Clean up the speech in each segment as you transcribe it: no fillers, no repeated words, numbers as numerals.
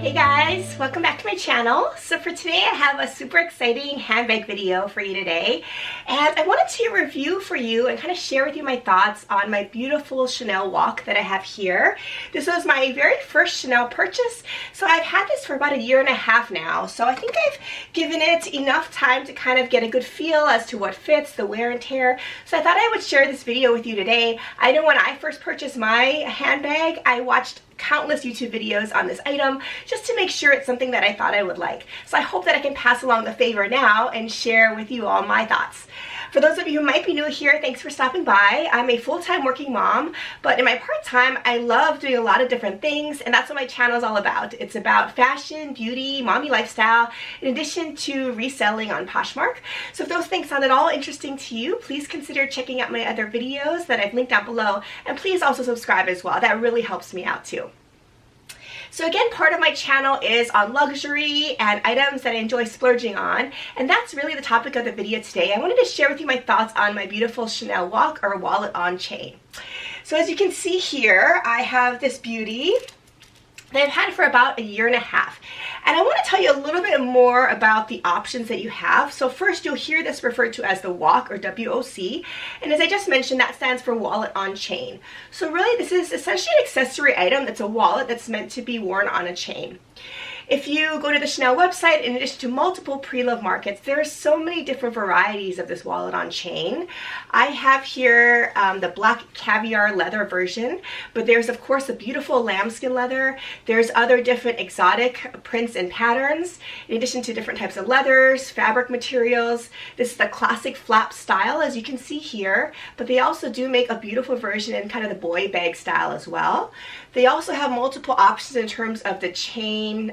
Hey guys, welcome back to my channel. So for today I have a super exciting handbag video for you today, and I wanted to review for you and kind of share with you my thoughts on my beautiful Chanel WOC that I have here. This was my very first Chanel purchase, so I've had this for about a year and a half now, so I think I've given it enough time to kind of get a good feel as to what fits, the wear and tear. So I thought I would share this video with you today. I know when I first purchased my handbag, I watched countless YouTube videos on this item just to make sure it's something that I thought I would like. So I hope that I can pass along the favor now and share with you all my thoughts. For those of you who might be new here, thanks for stopping by. I'm a full-time working mom, but in my part-time, I love doing a lot of different things, and that's what my channel is all about. It's about fashion, beauty, mommy lifestyle, in addition to reselling on Poshmark. So if those things sound at all interesting to you, please consider checking out my other videos that I've linked down below, and please also subscribe as well. That really helps me out too. So again, part of my channel is on luxury and items that I enjoy splurging on, and that's really the topic of the video today. I wanted to share with you my thoughts on my beautiful Chanel WOC, or wallet on chain. So as you can see here, I have this beauty that I've had for about a year and a half. And I want to tell you a little bit more about the options that you have. So first, you'll hear this referred to as the WOC, or WOC. And as I just mentioned, that stands for wallet on chain. So really, this is essentially an accessory item that's a wallet that's meant to be worn on a chain. If you go to the Chanel website, in addition to multiple pre-love markets, there are so many different varieties of this wallet on chain. I have here the black caviar leather version, but there's of course a beautiful lambskin leather. There's other different exotic prints and patterns, in addition to different types of leathers, fabric materials. This is the classic flap style, as you can see here, but they also do make a beautiful version in kind of the boy bag style as well. They also have multiple options in terms of the chain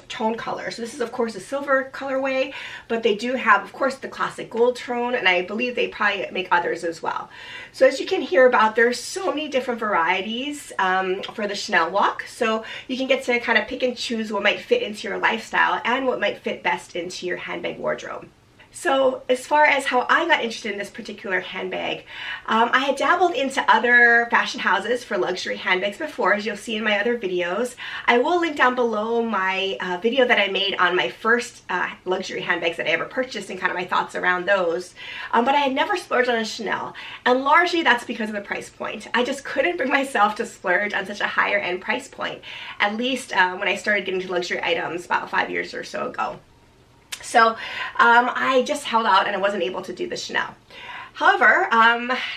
tone color. So this is of course a silver colorway, but they do have of course the classic gold tone, and I believe they probably make others as well. So as you can hear about, there's so many different varieties for the Chanel WOC, so you can get to kind of pick and choose what might fit into your lifestyle and what might fit best into your handbag wardrobe. So as far as how I got interested in this particular handbag, I had dabbled into other fashion houses for luxury handbags before, as you'll see in my other videos. I will link down below my video that I made on my first luxury handbags that I ever purchased and kind of my thoughts around those. But I had never splurged on a Chanel, and largely that's because of the price point. I just couldn't bring myself to splurge on such a higher end price point, at least when I started getting to luxury items about 5 years or so ago. So I just held out and I wasn't able to do the Chanel. However,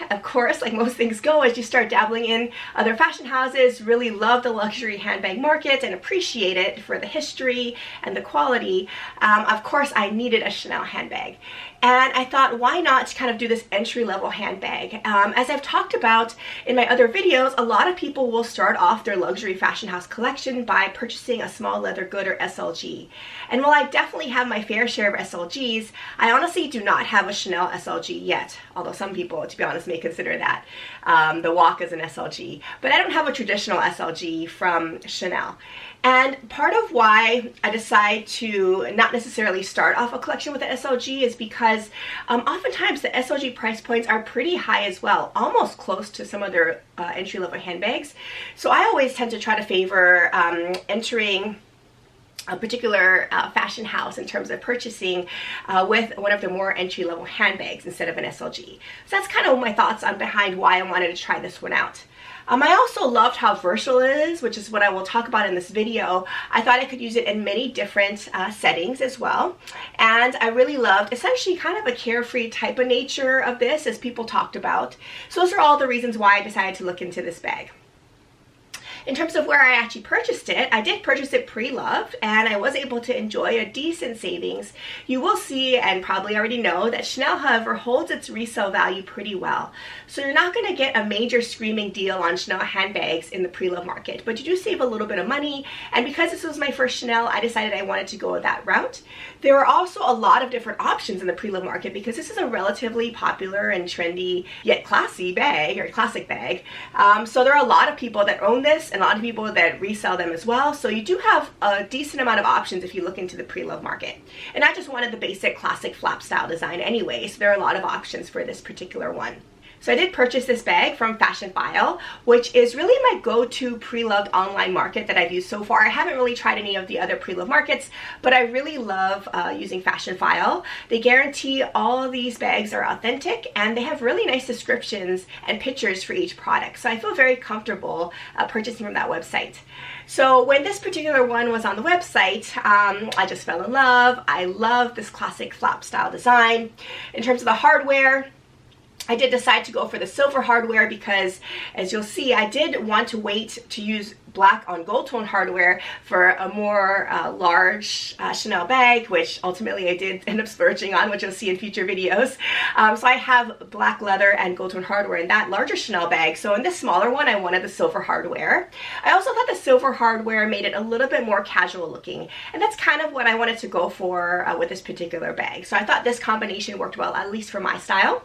of course, like most things go, as you start dabbling in other fashion houses, really love the luxury handbag market and appreciate it for the history and the quality, of course I needed a Chanel handbag. And I thought, why not kind of do this entry-level handbag? As I've talked about in my other videos, a lot of people will start off their luxury fashion house collection by purchasing a small leather good, or SLG. And while I definitely have my fair share of SLGs, I honestly do not have a Chanel SLG yet, although some people, to be honest, may consider that the WOC as an SLG. But I don't have a traditional SLG from Chanel. And part of why I decide to not necessarily start off a collection with an SLG is because oftentimes the SLG price points are pretty high as well, almost close to some of their entry-level handbags. So I always tend to try to favor entering a particular fashion house in terms of purchasing with one of the more entry-level handbags instead of an SLG. So that's kind of my thoughts on behind why I wanted to try this one out. I also loved how versatile it is, which is what I will talk about in this video. I thought I could use it in many different settings as well. And I really loved essentially kind of a carefree type of nature of this, as people talked about. So those are all the reasons why I decided to look into this bag. In terms of where I actually purchased it, I did purchase it pre-loved, and I was able to enjoy a decent savings. You will see, and probably already know, that Chanel, however, holds its resale value pretty well. So you're not going to get a major screaming deal on Chanel handbags in the pre-love market, but you do save a little bit of money, and because this was my first Chanel, I decided I wanted to go that route. There are also a lot of different options in the pre-love market because this is a relatively popular and trendy yet classy bag, or classic bag. So there are a lot of people that own this, and a lot of people that resell them as well. So you do have a decent amount of options if you look into the pre-love market. And I just wanted the basic classic flap style design anyway, so there are a lot of options for this particular one. So I did purchase this bag from Fashionphile, which is really my go-to pre-loved online market that I've used so far. I haven't really tried any of the other pre-loved markets, but I really love using Fashionphile. They guarantee all of these bags are authentic, and they have really nice descriptions and pictures for each product. So I feel very comfortable purchasing from that website. So when this particular one was on the website, I just fell in love. I love this classic flap style design. In terms of the hardware, I did decide to go for the silver hardware because, as you'll see, I did want to wait to use black on gold tone hardware for a more large Chanel bag, which ultimately I did end up splurging on, which you'll see in future videos. So I have black leather and gold tone hardware in that larger Chanel bag. So in this smaller one, I wanted the silver hardware. I also thought the silver hardware made it a little bit more casual looking, and that's kind of what I wanted to go for with this particular bag. So I thought this combination worked well, at least for my style.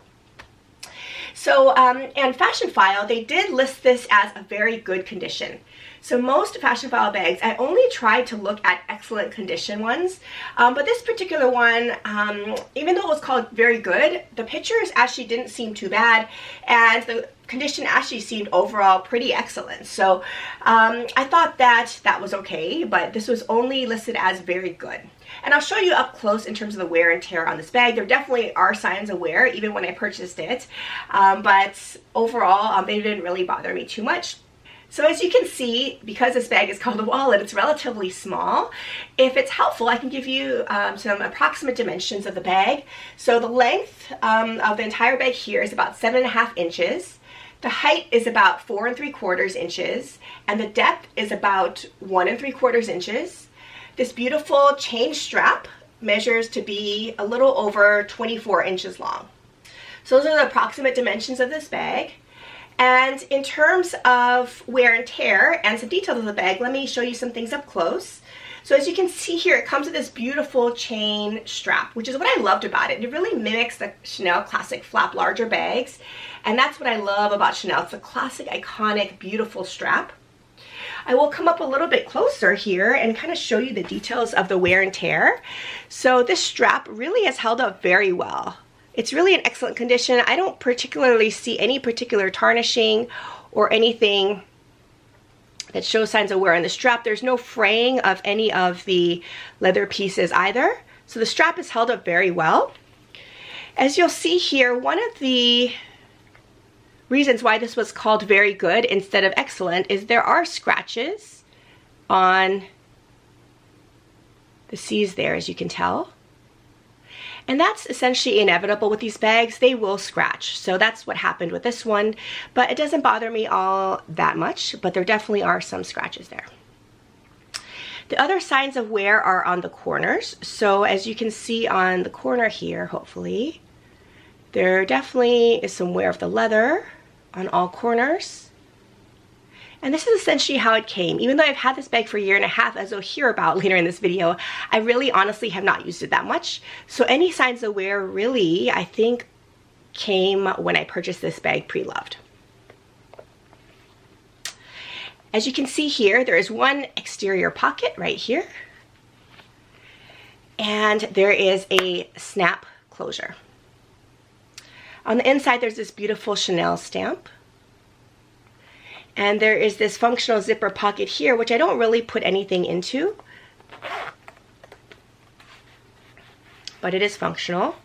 So, and Fashionphile, they did list this as a very good condition. So most Fashionphile bags, I only tried to look at excellent condition ones, but this particular one, even though it was called very good, the pictures actually didn't seem too bad, and the condition actually seemed overall pretty excellent. So I thought that that was okay, but this was only listed as very good. And I'll show you up close in terms of the wear and tear on this bag. There definitely are signs of wear even when I purchased it, but overall they didn't really bother me too much. So as you can see, because this bag is called a wallet, it's relatively small. If it's helpful, I can give you some approximate dimensions of the bag. So the length of the entire bag here is about 7.5 inches. The height is about 4 3/4 inches, and the depth is about 1 3/4 inches. This beautiful chain strap measures to be a little over 24 inches long. So those are the approximate dimensions of this bag. And in terms of wear and tear and some details of the bag, let me show you some things up close. So as you can see here, it comes with this beautiful chain strap, which is what I loved about it. It really mimics the Chanel classic flap larger bags. And that's what I love about Chanel. It's a classic, iconic, beautiful strap. I will come up a little bit closer here and kind of show you the details of the wear and tear. So this strap really has held up very well. It's really in excellent condition. I don't particularly see any particular tarnishing or anything that shows signs of wear on the strap. There's no fraying of any of the leather pieces either. So the strap is held up very well. As you'll see here, one of the reasons why this was called very good instead of excellent is there are scratches on the C's there, as you can tell. And that's essentially inevitable with these bags. They will scratch. So that's what happened with this one. But it doesn't bother me all that much, but there definitely are some scratches there. The other signs of wear are on the corners. So as you can see on the corner here, hopefully, there definitely is some wear of the leather on all corners. And this is essentially how it came. Even though I've had this bag for a year and a half, as you'll hear about later in this video, I really honestly have not used it that much. So any signs of wear really, I think, came when I purchased this bag pre-loved. As you can see here, there is one exterior pocket right here. And there is a snap closure. On the inside, there's this beautiful Chanel stamp. And there is this functional zipper pocket here, which I don't really put anything into, but it is functional.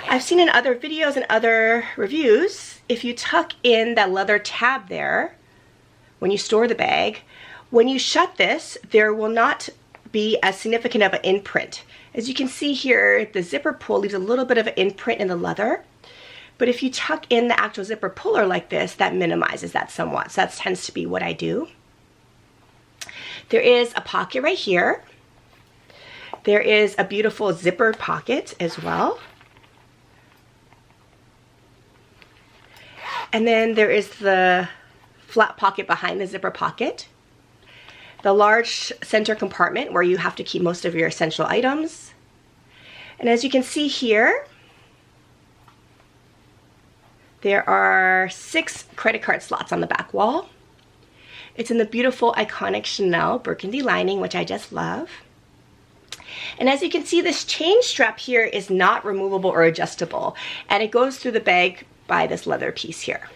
I've seen in other videos and other reviews, if you tuck in that leather tab there, when you store the bag, when you shut this, there will not be as significant of an imprint. As you can see here, the zipper pull leaves a little bit of an imprint in the leather. But if you tuck in the actual zipper puller like this, that minimizes that somewhat. So that tends to be what I do. There is a pocket right here. There is a beautiful zippered pocket as well. And then there is the flat pocket behind the zipper pocket. The large center compartment where you have to keep most of your essential items. And as you can see here, there are 6 credit card slots on the back wall. It's in the beautiful, iconic Chanel burgundy lining, which I just love. And as you can see, this chain strap here is not removable or adjustable, and it goes through the bag by this leather piece here.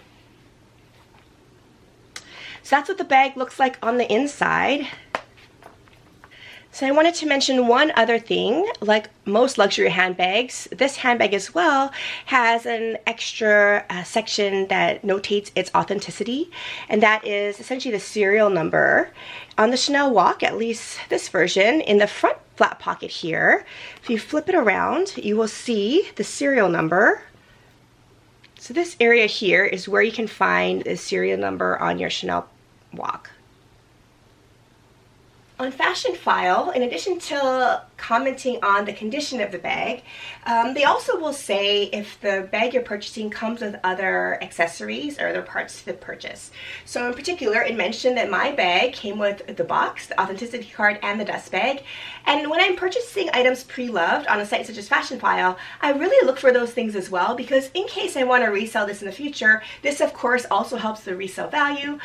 So that's what the bag looks like on the inside. So I wanted to mention one other thing. Like most luxury handbags, this handbag as well has an extra section that notates its authenticity, and that is essentially the serial number. On the Chanel WOC, at least this version, in the front flap pocket here, if you flip it around, you will see the serial number. So this area here is where you can find the serial number on your Chanel WOC. On Fashion File, in addition to commenting on the condition of the bag, they also will say if the bag you're purchasing comes with other accessories or other parts to the purchase. So in particular, it mentioned that my bag came with the box, the authenticity card, and the dust bag. And when I'm purchasing items pre-loved on a site such as Fashion File, I really look for those things as well, because in case I want to resell this in the future, this of course also helps the resale value.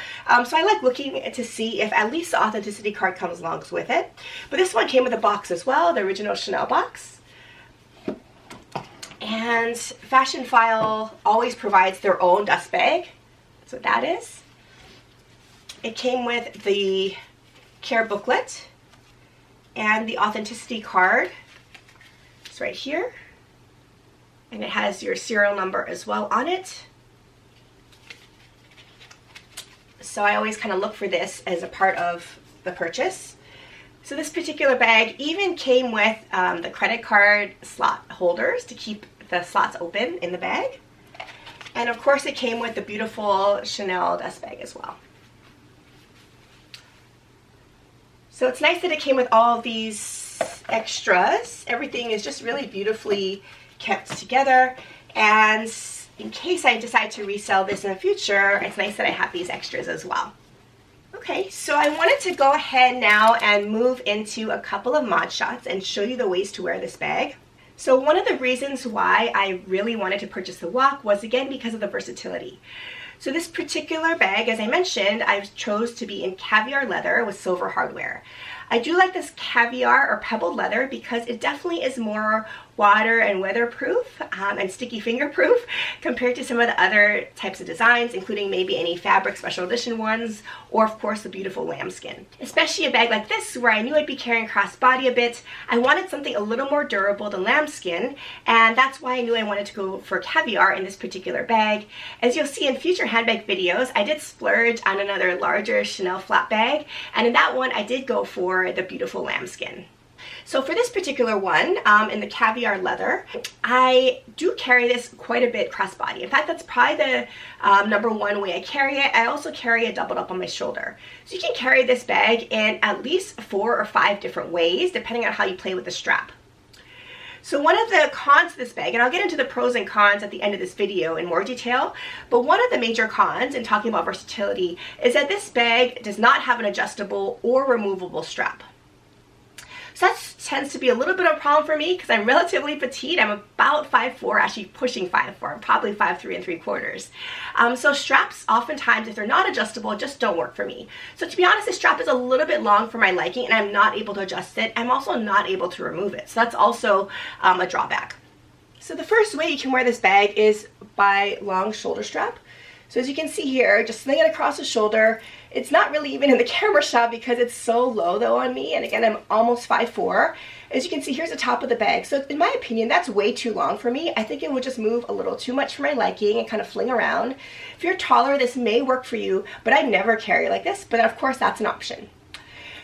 So I like looking to see if at least the authenticity card comes along with it. But this one came with a box as well, the original Chanel box. And Fashion File always provides their own dust bag. That's what that is. It came with the care booklet and the authenticity card. It's right here. And it has your serial number as well on it. So I always kind of look for this as a part of the purchase. So this particular bag even came with the credit card slot holders to keep the slots open in the bag. And of course it came with the beautiful Chanel dust bag as well. So it's nice that it came with all these extras. Everything is just really beautifully kept together. And in case I decide to resell this in the future, it's nice that I have these extras as well. Okay, so I wanted to go ahead now and move into a couple of mod shots and show you the ways to wear this bag. So one of the reasons why I really wanted to purchase the WOC was again because of the versatility. So this particular bag, as I mentioned, I chose to be in caviar leather with silver hardware. I do like this caviar or pebbled leather because it definitely is more water and weatherproof and sticky finger proof compared to some of the other types of designs, including maybe any fabric special edition ones, or of course the beautiful lambskin. Especially a bag like this where I knew I'd be carrying crossbody a bit, I wanted something a little more durable than lambskin, and that's why I knew I wanted to go for caviar in this particular bag. As you'll see in future handbag videos, I did splurge on another larger Chanel flat bag, and in that one I did go for the beautiful lambskin. So for this particular one, in the caviar leather, I do carry this quite a bit crossbody. In fact, that's probably the number one way I carry it. I also carry it doubled up on my shoulder. So you can carry this bag in at least 4 or 5 different ways, depending on how you play with the strap. So one of the cons of this bag, and I'll get into the pros and cons at the end of this video in more detail, but one of the major cons in talking about versatility is that this bag does not have an adjustable or removable strap. So that tends to be a little bit of a problem for me because I'm relatively petite. I'm about 5'4", actually pushing 5'4", I'm probably 5'3 3/4. So straps, oftentimes, if they're not adjustable, just don't work for me. So to be honest, the strap is a little bit long for my liking and I'm not able to adjust it. I'm also not able to remove it. So that's also a drawback. So the first way you can wear this bag is by long shoulder strap. So as you can see here, just sling it across the shoulder. It's not really even in the camera shot because it's so low though on me, and again I'm almost 5'4". As you can see, here's the top of the bag. So in my opinion, that's way too long for me. I think it would just move a little too much for my liking and kind of fling around. If you're taller, this may work for you, but I never carry like this, but of course that's an option.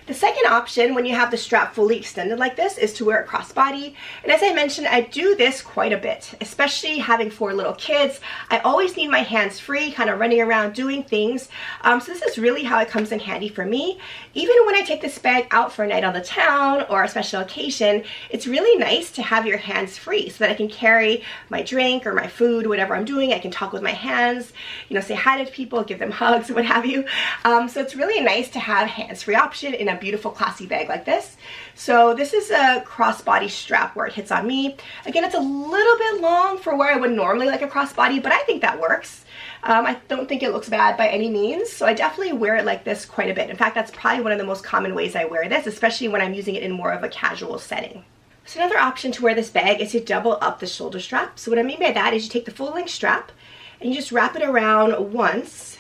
The second option, when you have the strap fully extended like this, is to wear it crossbody. And as I mentioned, I do this quite a bit, especially having 4 little kids. I always need my hands free, kind of running around doing things. So this is really how it comes in handy for me. Even when I take this bag out for a night on the town or a special occasion, it's really nice to have your hands free so that I can carry my drink or my food, whatever I'm doing. I can talk with my hands, you know, say hi to people, give them hugs, what have you. So it's really nice to have hands-free option in a beautiful classy bag like this. So this is a crossbody strap where it hits on me. Again, it's a little bit long for where I would normally like a crossbody, but I think that works. I don't think it looks bad by any means, so I definitely wear it like this quite a bit. In fact, that's probably one of the most common ways I wear this, especially when I'm using it in more of a casual setting. So another option to wear this bag is to double up the shoulder strap. So what I mean by that is you take the full length strap and you just wrap it around once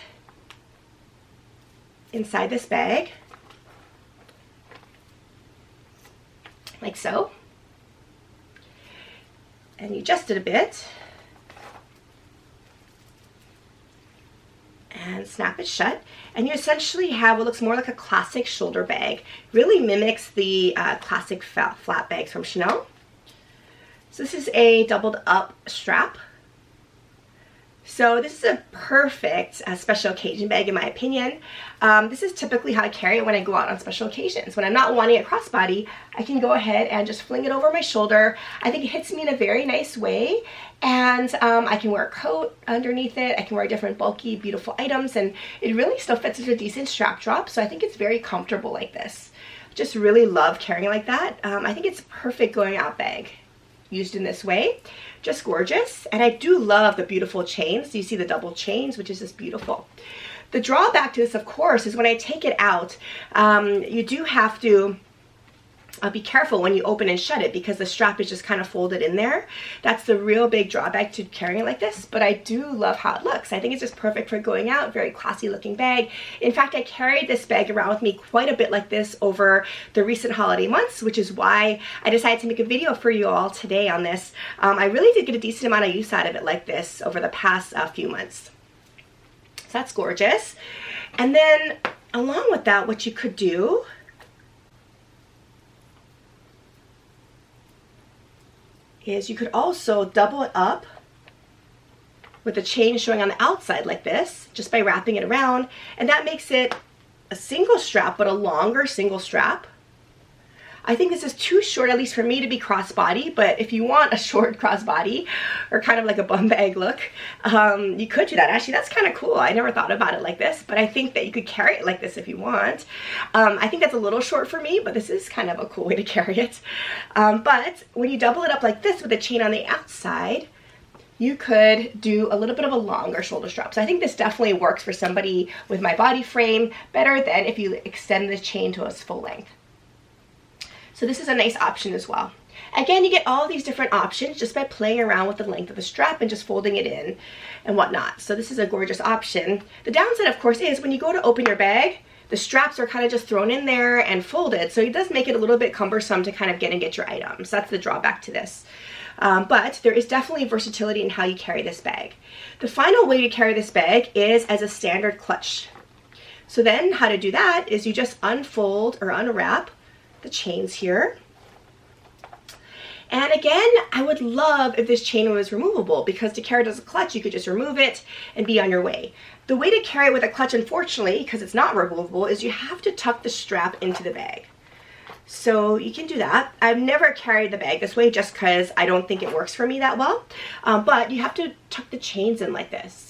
inside this bag, like so, and you adjust it a bit and snap it shut, and you essentially have what looks more like a classic shoulder bag. Really mimics the classic flat bags from Chanel. So this is a doubled up strap. So this is a perfect special occasion bag in my opinion. This is typically how I carry it when I go out on special occasions. When I'm not wanting a crossbody, I can go ahead and just fling it over my shoulder. I think it hits me in a very nice way, and I can wear a coat underneath it. I can wear different bulky, beautiful items, and it really still fits with a decent strap drop, so I think it's very comfortable like this. Just really love carrying it like that. I think it's a perfect going out bag used in this way. Just gorgeous. And I do love the beautiful chains. You see the double chains, which is just beautiful. The drawback to this, of course, is when I take it out, you do have to be careful when you open and shut it, because the strap is just kind of folded in there. That's the real big drawback to carrying it like this, but I do love how it looks. I think it's just perfect for going out, very classy looking bag. In fact, I carried this bag around with me quite a bit like this over the recent holiday months, which is why I decided to make a video for you all today on this. I really did get a decent amount of use out of it like this over the past few months. So that's gorgeous. And then along with that, what you could do is you could also double it up with the chain showing on the outside like this, just by wrapping it around, and that makes it a single strap, but a longer single strap. I think this is too short, at least for me, to be crossbody, but if you want a short crossbody or kind of like a bum bag look, you could do that. Actually, that's kind of cool. I never thought about it like this, but I think that you could carry it like this if you want. I think that's a little short for me, but this is kind of a cool way to carry it. But when you double it up like this with a chain on the outside, you could do a little bit of a longer shoulder strap. So I think this definitely works for somebody with my body frame better than if you extend the chain to its full length. So this is a nice option as well. Again, you get all these different options just by playing around with the length of the strap and just folding it in and whatnot. So this is a gorgeous option. The downside, of course, is when you go to open your bag, the straps are kind of just thrown in there and folded. So it does make it a little bit cumbersome to kind of get your items. That's the drawback to this. But there is definitely versatility in how you carry this bag. The final way to carry this bag is as a standard clutch. So then how to do that is you just unfold or unwrap the chains here. And again, I would love if this chain was removable, because to carry it as a clutch, you could just remove it and be on your way. The way to carry it with a clutch, unfortunately, because it's not removable, is you have to tuck the strap into the bag. So you can do that. I've never carried the bag this way just because I don't think it works for me that well. But you have to tuck the chains in like this.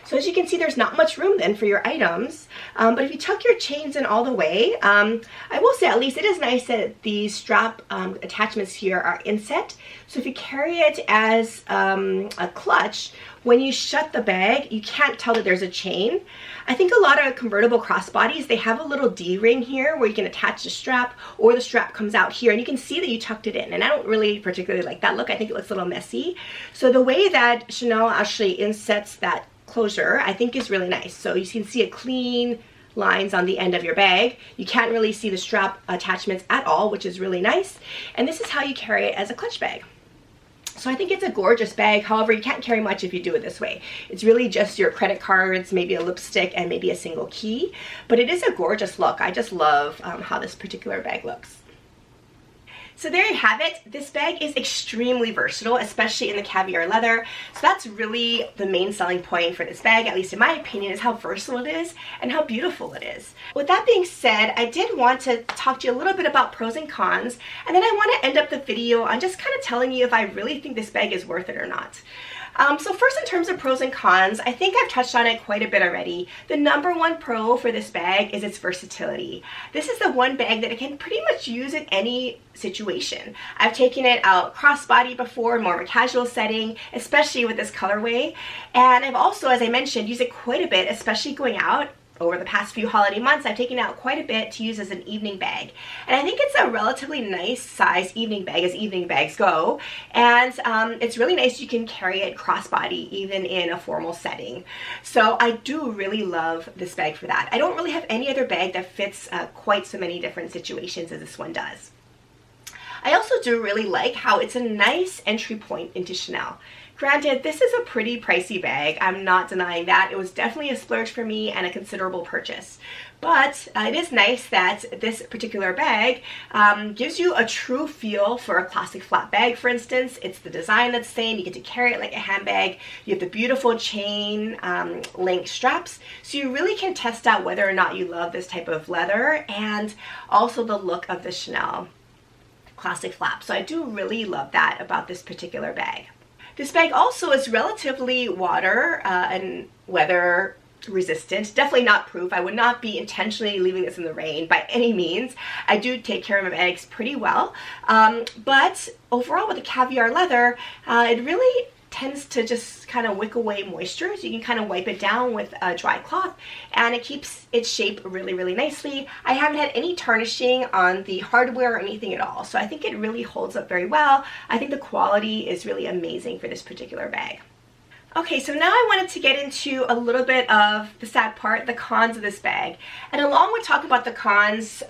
So as you can see, there's not much room then for your items, but if you tuck your chains in all the way, I will say at least it is nice that the strap attachments here are inset. So if you carry it as a clutch, when you shut the bag, you can't tell that there's a chain. I think a lot of convertible crossbodies, they have a little D-ring here where you can attach the strap, or the strap comes out here and you can see that you tucked it in, and I don't really particularly like that look. I think it looks a little messy. So the way that Chanel actually insets that closure, I think, is really nice. So you can see a clean lines on the end of your bag. You can't really see the strap attachments at all, which is really nice. And this is how you carry it as a clutch bag. So I think it's a gorgeous bag. However, you can't carry much if you do it this way. It's really just your credit cards, maybe a lipstick, and maybe a single key. But it is a gorgeous look. I just love how this particular bag looks. So there you have it. This bag is extremely versatile, especially in the caviar leather. So that's really the main selling point for this bag, at least in my opinion, is how versatile it is and how beautiful it is. With that being said, I did want to talk to you a little bit about pros and cons, and then I want to end up the video on just kind of telling you if I really think this bag is worth it or not. So first, in terms of pros and cons, I think I've touched on it quite a bit already. The number one pro for this bag is its versatility. This is the one bag that I can pretty much use in any situation. I've taken it out crossbody before, more of a casual setting, especially with this colorway. And I've also, as I mentioned, used it quite a bit, especially going out over the past few holiday months, I've taken out quite a bit to use as an evening bag. And I think it's a relatively nice size evening bag as evening bags go. And it's really nice. You can carry it crossbody even in a formal setting. So I do really love this bag for that. I don't really have any other bag that fits quite so many different situations as this one does. I also do really like how it's a nice entry point into Chanel. Granted, this is a pretty pricey bag. I'm not denying that. It was definitely a splurge for me and a considerable purchase. But it is nice that this particular bag gives you a true feel for a classic flat bag, for instance. It's the design that's the same. You get to carry it like a handbag. You have the beautiful chain link straps. So you really can test out whether or not you love this type of leather and also the look of the Chanel classic flap. So I do really love that about this particular bag. This bag also is relatively water and weather resistant, definitely not proof. I would not be intentionally leaving this in the rain by any means. I do take care of my bags pretty well, but overall with the caviar leather, it really tends to just kind of wick away moisture. So you can kind of wipe it down with a dry cloth and it keeps its shape really, really nicely. I haven't had any tarnishing on the hardware or anything at all. So I think it really holds up very well. I think the quality is really amazing for this particular bag. Okay, so now I wanted to get into a little bit of the sad part, the cons of this bag. And along with talking about the cons,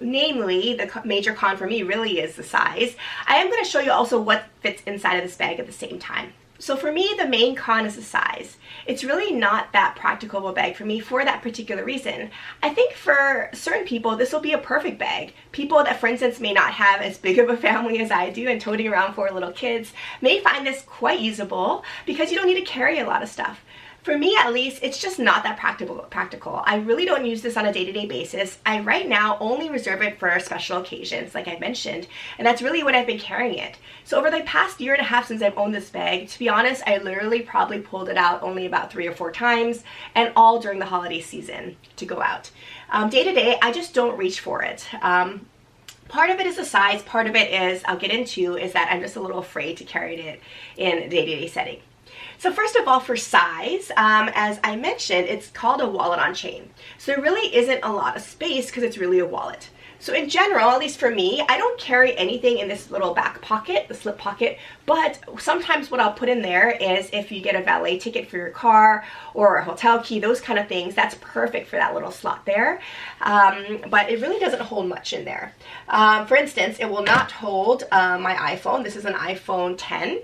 namely the major con for me really is the size, I am going to show you also what fits inside of this bag at the same time. So for me, the main con is the size. It's really not that practical of a bag for me for that particular reason. I think for certain people, this will be a perfect bag. People that, for instance, may not have as big of a family as I do and toting around 4 little kids may find this quite usable because you don't need to carry a lot of stuff. For me, at least, it's just not that practical. I really don't use this on a day-to-day basis. I right now only reserve it for special occasions, like I mentioned, and that's really what I've been carrying it. So over the past year and a half since I've owned this bag, to be honest, I literally probably pulled it out only about 3 or 4 times, and all during the holiday season to go out. Day-to-day, I just don't reach for it. Part of it is the size, part of it is, I'll get into, is that I'm just a little afraid to carry it in a day-to-day setting. So first of all, for size, as I mentioned, it's called a wallet on chain. So there really isn't a lot of space because it's really a wallet. So in general, at least for me, I don't carry anything in this little back pocket, the slip pocket, but sometimes what I'll put in there is if you get a valet ticket for your car or a hotel key, those kind of things, that's perfect for that little slot there. But it really doesn't hold much in there. For instance, it will not hold my iPhone. This is an iPhone 10.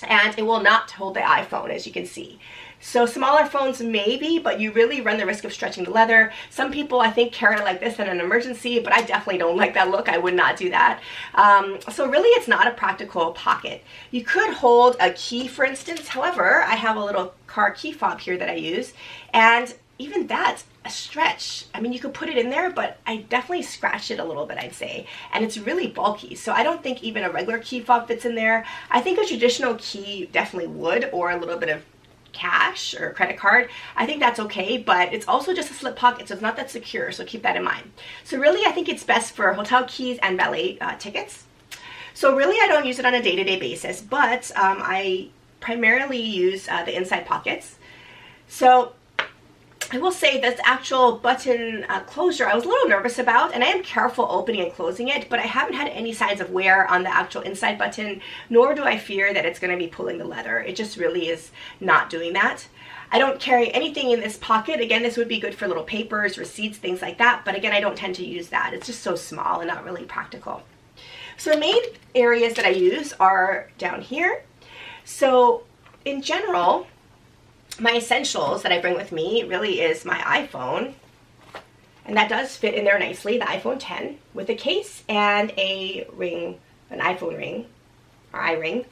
And it will not hold the iPhone, as you can see. So smaller phones maybe, but you really run the risk of stretching the leather. Some people, I think, carry it like this in an emergency, but I definitely don't like that look. I would not do that. So really, it's not a practical pocket. You could hold a key, for instance. However, I have a little car key fob here that I use, and even that's a stretch. I mean, you could put it in there, but I definitely scratched it a little bit, I'd say. And it's really bulky, so I don't think even a regular key fob fits in there. I think a traditional key definitely would, or a little bit of cash or credit card. I think that's okay, but it's also just a slip pocket, so it's not that secure, so keep that in mind. So really, I think it's best for hotel keys and valet tickets. So really, I don't use it on a day-to-day basis, but I primarily use the inside pockets. So I will say that the actual button closure I was a little nervous about, and I am careful opening and closing it, but I haven't had any signs of wear on the actual inside button, nor do I fear that it's going to be pulling the leather. It just really is not doing that. I don't carry anything in this pocket. Again, this would be good for little papers, receipts, things like that, but again, I don't tend to use that. It's just so small and not really practical. So the main areas that I use are down here. So in general, my essentials that I bring with me really is my iPhone, and that does fit in there nicely, the iPhone 10, with a case and a ring, an iPhone ring, or iRing.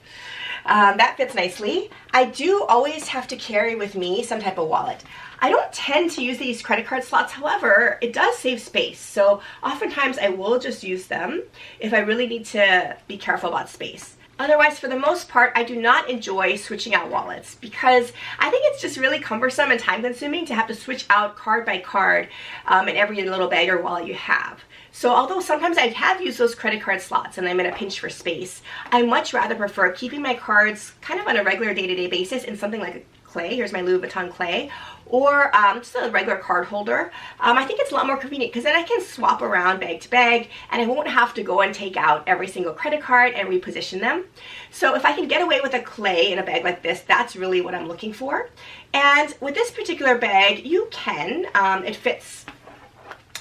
That fits nicely. I do always have to carry with me some type of wallet. I don't tend to use these credit card slots, however, it does save space, so oftentimes I will just use them if I really need to be careful about space. Otherwise, for the most part, I do not enjoy switching out wallets because I think it's just really cumbersome and time-consuming to have to switch out card by card in every little bag or wallet you have. So although sometimes I have used those credit card slots and I'm in a pinch for space, I much rather prefer keeping my cards kind of on a regular day-to-day basis in something like a clay. Here's my Louis Vuitton clay. Or just a regular card holder. I think it's a lot more convenient because then I can swap around bag to bag and I won't have to go and take out every single credit card and reposition them. So if I can get away with a clay in a bag like this, that's really what I'm looking for. And with this particular bag, you can, it fits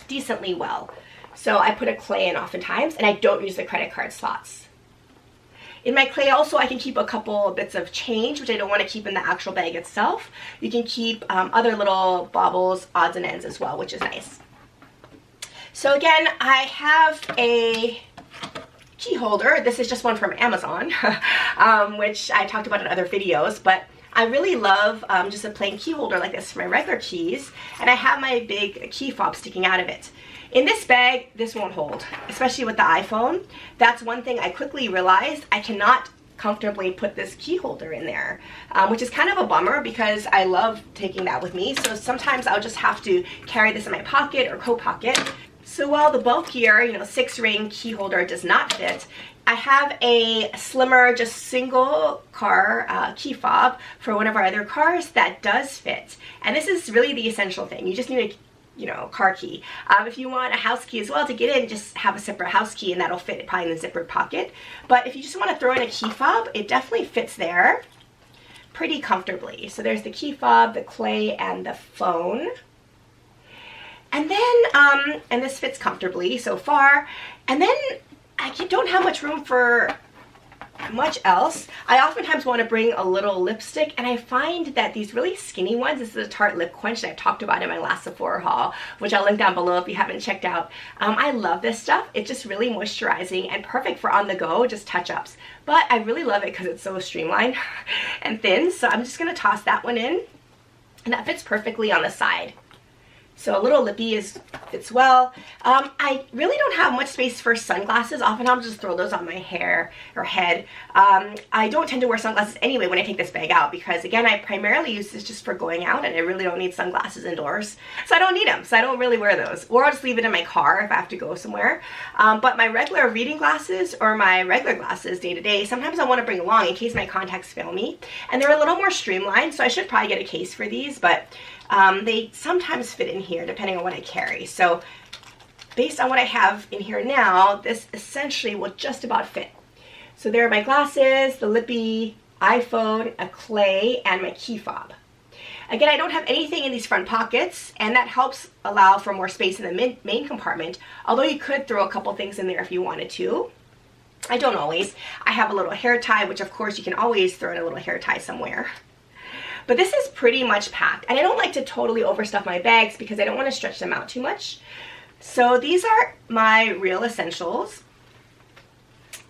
decently well. So I put a clay in oftentimes and I don't use the credit card slots. In my clay also, I can keep a couple bits of change, which I don't want to keep in the actual bag itself. You can keep other little baubles, odds and ends as well, which is nice. So again, I have a key holder. This is just one from Amazon, which I talked about in other videos, but I really love just a plain key holder like this for my regular keys, and I have my big key fob sticking out of it. In this bag, this won't hold, especially with the iPhone. That's one thing I quickly realized. I cannot comfortably put this key holder in there, which is kind of a bummer because I love taking that with me. So sometimes I'll just have to carry this in my pocket or coat pocket. So while the bulkier, 6-ring key holder does not fit, I have a slimmer, just single car key fob for one of our other cars that does fit. And this is really the essential thing. You just need a car key. If you want a house key as well to get in, just have a separate house key and that'll fit probably in the zippered pocket. But if you just want to throw in a key fob, it definitely fits there pretty comfortably. So there's the key fob, the clay, and the phone. And then, and this fits comfortably so far. And then I don't have much room for much else. I oftentimes want to bring a little lipstick, and I find that these really skinny ones, this is a Tarte Lip Quench that I talked about in my last Sephora haul, which I'll link down below if you haven't checked out. I love this stuff. It's just really moisturizing and perfect for on the go, just touch-ups. But I really love it because it's so streamlined and thin, so I'm just going to toss that one in, and that fits perfectly on the side. So a little lippy fits well. I really don't have much space for sunglasses. Often I'll just throw those on my hair or head. I don't tend to wear sunglasses anyway when I take this bag out because, again, I primarily use this just for going out and I really don't need sunglasses indoors. So I don't need them, so I don't really wear those. Or I'll just leave it in my car if I have to go somewhere. But my regular reading glasses or my regular glasses day to day, sometimes I want to bring along in case my contacts fail me. And they're a little more streamlined, so I should probably get a case for these, but they sometimes fit in here depending on what I carry. So based on what I have in here now, this essentially will just about fit. So there are my glasses, the lippy, iPhone, a clay, and my key fob. Again, I don't have anything in these front pockets, and that helps allow for more space in the main compartment, although you could throw a couple things in there if you wanted to. I don't always. I have a little hair tie, which of course you can always throw in a little hair tie somewhere. But this is pretty much packed, and I don't like to totally overstuff my bags because I don't want to stretch them out too much. So these are my real essentials,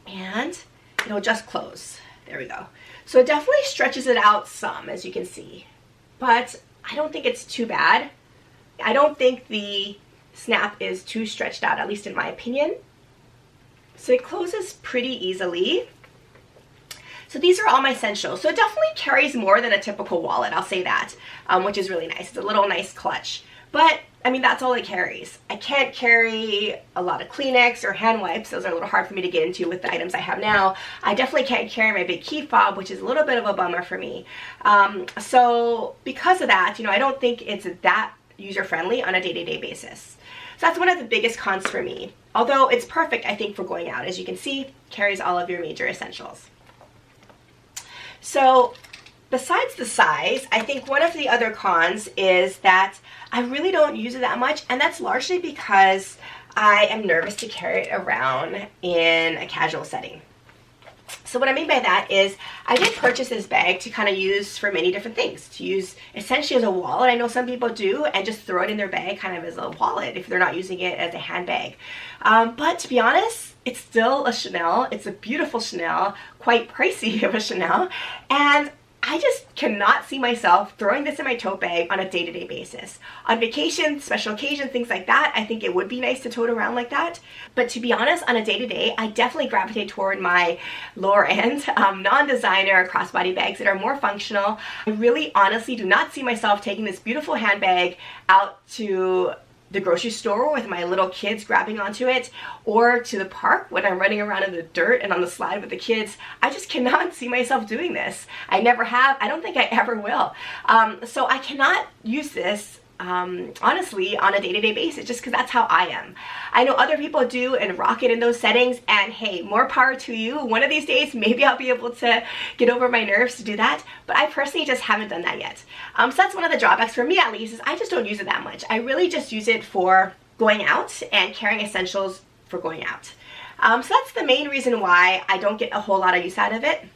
and it'll just close. There we go. So it definitely stretches it out some, as you can see, but I don't think it's too bad. I don't think the snap is too stretched out, at least in my opinion. So it closes pretty easily. So these are all my essentials. So it definitely carries more than a typical wallet, I'll say that, which is really nice. It's a little nice clutch. But, I mean, that's all it carries. I can't carry a lot of Kleenex or hand wipes. Those are a little hard for me to get into with the items I have now. I definitely can't carry my big key fob, which is a little bit of a bummer for me. So because of that, I don't think it's that user-friendly on a day-to-day basis. So that's one of the biggest cons for me. Although it's perfect, I think, for going out. As you can see, carries all of your major essentials. So besides the size, I think one of the other cons is that I really don't use it that much, and that's largely because I am nervous to carry it around in a casual setting. So what I mean by that is I did purchase this bag to kind of use for many different things, to use essentially as a wallet. I know some people do, and just throw it in their bag kind of as a wallet if they're not using it as a handbag. But to be honest, it's still a Chanel. It's a beautiful Chanel, quite pricey of a Chanel, and I just cannot see myself throwing this in my tote bag on a day-to-day basis. On vacation, special occasion, things like that, I think it would be nice to tote around like that. But to be honest, on a day-to-day, I definitely gravitate toward my lower end, non-designer crossbody bags that are more functional. I really honestly do not see myself taking this beautiful handbag out to the grocery store with my little kids grabbing onto it, or to the park when I'm running around in the dirt and on the slide with the kids. I just cannot see myself doing this. I never have. I don't think I ever will. So I cannot use this honestly on a day-to-day basis, just because that's how I am. I know other people do and rock it in those settings, and hey, more power to you. One of these days maybe I'll be able to get over my nerves to do that, but I personally just haven't done that yet. So that's one of the drawbacks for me, at least, is I just don't use it that much. I really just use it for going out and carrying essentials for going out. So that's the main reason why I don't get a whole lot of use out of it.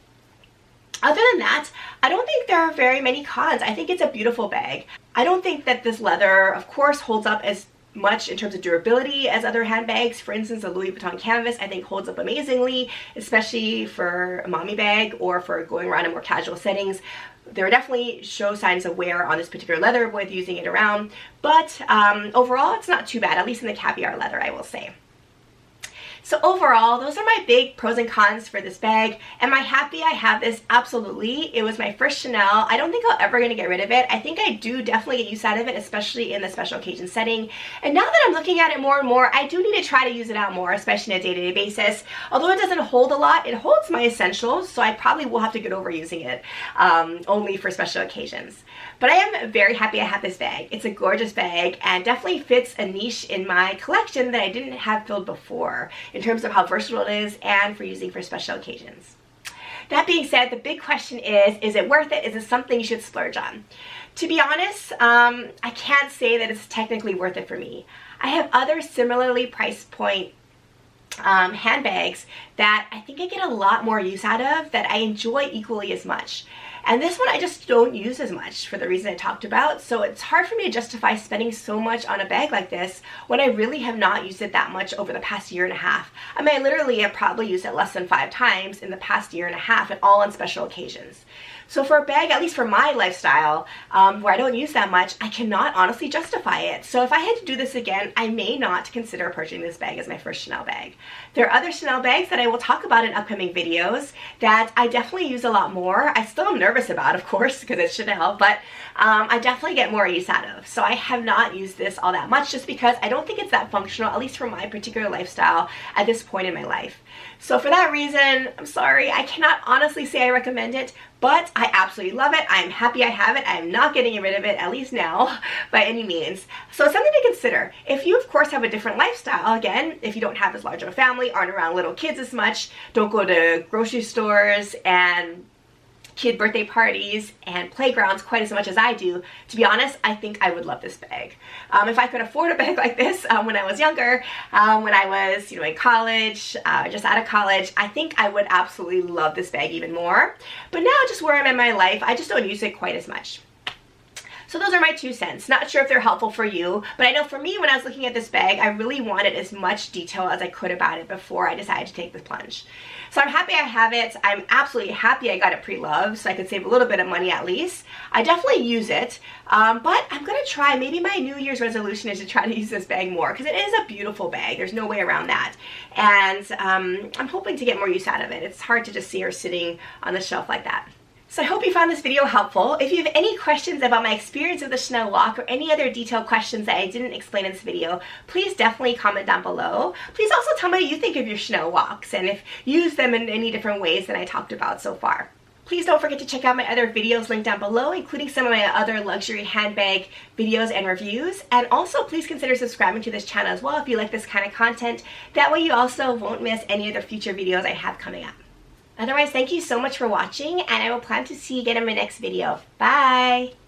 Other than that, I don't think there are very many cons. I think it's a beautiful bag. I don't think that this leather, of course, holds up as much in terms of durability as other handbags. For instance, the Louis Vuitton canvas I think holds up amazingly, especially for a mommy bag or for going around in more casual settings. There are definitely show signs of wear on this particular leather with using it around, but overall it's not too bad, at least in the caviar leather, I will say. So overall, those are my big pros and cons for this bag. Am I happy I have this? Absolutely. It was my first Chanel. I don't think I'm ever going to get rid of it. I think I do definitely get use out of it, especially in the special occasion setting. And now that I'm looking at it more and more, I do need to try to use it out more, especially on a day-to-day basis. Although it doesn't hold a lot, it holds my essentials, so I probably will have to get over using it only for special occasions. But I am very happy I have this bag. It's a gorgeous bag and definitely fits a niche in my collection that I didn't have filled before, in terms of how versatile it is and for using for special occasions. That being said, the big question is it worth it? Is it something you should splurge on? To be honest, I can't say that it's technically worth it for me. I have other similarly price point handbags that I think I get a lot more use out of, that I enjoy equally as much. And this one I just don't use as much for the reason I talked about, so it's hard for me to justify spending so much on a bag like this when I really have not used it that much over the past year and a half. I mean, I literally have probably used it less than 5 times in the past year and a half, and all on special occasions. So for a bag, at least for my lifestyle, where I don't use that much, I cannot honestly justify it. So if I had to do this again, I may not consider purchasing this bag as my first Chanel bag. There are other Chanel bags that I will talk about in upcoming videos that I definitely use a lot more. I still am nervous about, of course, because it's Chanel, but I definitely get more use out of. So I have not used this all that much just because I don't think it's that functional, at least for my particular lifestyle at this point in my life. So for that reason, I'm sorry, I cannot honestly say I recommend it, but I absolutely love it. I'm happy I have it. I'm not getting rid of it, at least now, by any means. So it's something to consider. If you, of course, have a different lifestyle, again, if you don't have as large of a family, aren't around little kids as much, don't go to grocery stores and kid birthday parties and playgrounds quite as much as I do, to be honest, I think I would love this bag. If I could afford a bag like this when I was younger, when I was in college, just out of college, I think I would absolutely love this bag even more. But now, just where I'm in my life, I just don't use it quite as much. So those are my 2 cents. Not sure if they're helpful for you, but I know for me, when I was looking at this bag, I really wanted as much detail as I could about it before I decided to take the plunge. So I'm happy I have it. I'm absolutely happy I got it pre-loved, so I could save a little bit of money at least. I definitely use it, but I'm gonna try, maybe my New Year's resolution is to try to use this bag more, because it is a beautiful bag. There's no way around that. And I'm hoping to get more use out of it. It's hard to just see her sitting on the shelf like that. So I hope you found this video helpful. If you have any questions about my experience of the Chanel WOC or any other detailed questions that I didn't explain in this video, please definitely comment down below. Please also tell me what you think of your Chanel WOCs and if you use them in any different ways than I talked about so far. Please don't forget to check out my other videos linked down below, including some of my other luxury handbag videos and reviews. And also please consider subscribing to this channel as well if you like this kind of content. That way you also won't miss any other future videos I have coming up. Otherwise, thank you so much for watching, and I will plan to see you again in my next video. Bye!